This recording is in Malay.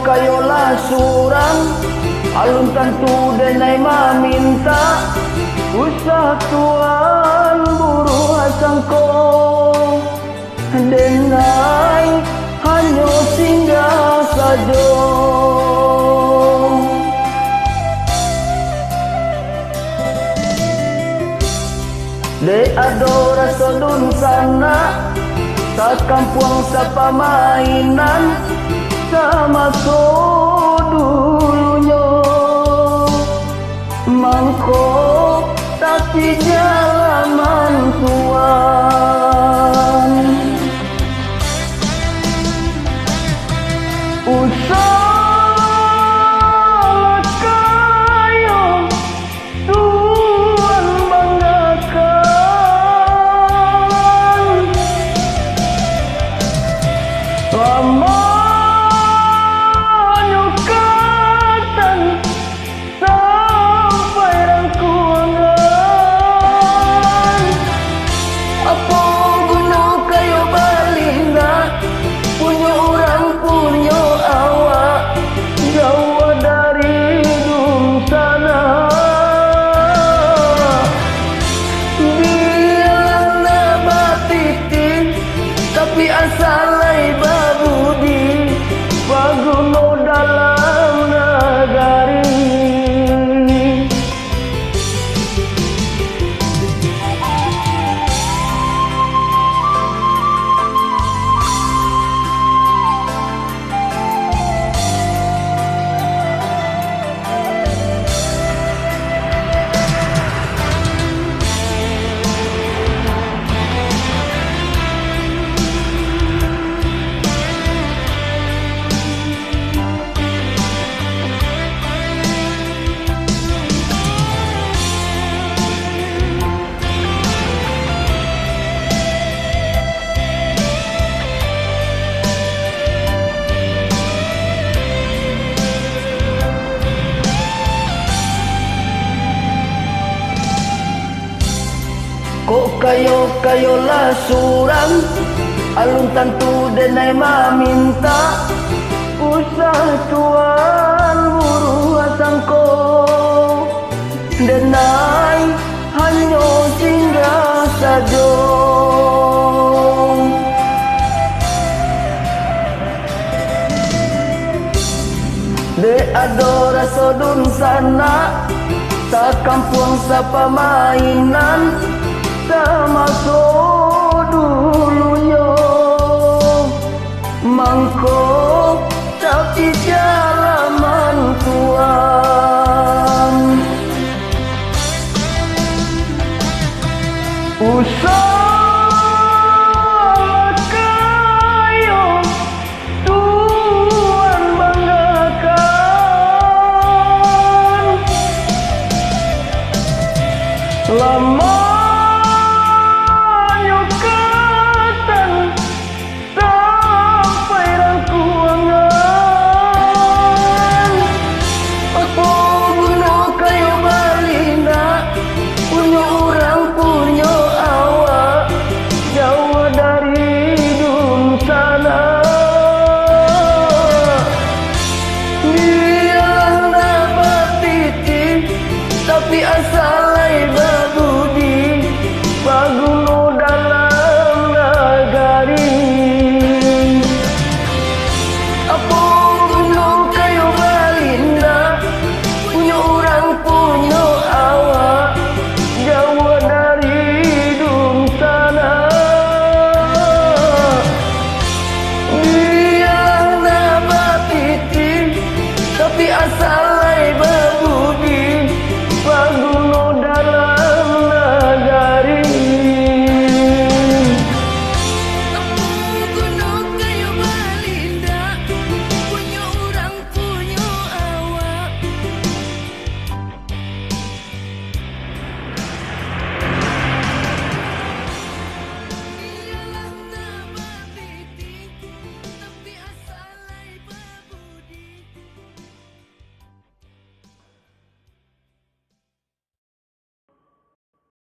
kayolah surang alun tentu denai maminta usah tuan buru hasangko denai hanya singgah saja de adora sodun sana sa kampung sa pamainan sama so dulunya mangkok tapi jalanan tuan usaha kayo tuan banggakan lama tapi asalai babudi paguno dalam nagari kok kayolah surang alun tentu denai maminta usah tuan buru hasangko denai hanya singgah saja de adora sodun sana sa kampung sa pamainan sama so dulunya mangkok tapi jalanan tuan usaha kayo tuan banggakan lama tapi asalai babudi paguno dalam nagari apa gunung kayo balinda punya orang punya awak jauh dari dun sana dia nabati tapi asal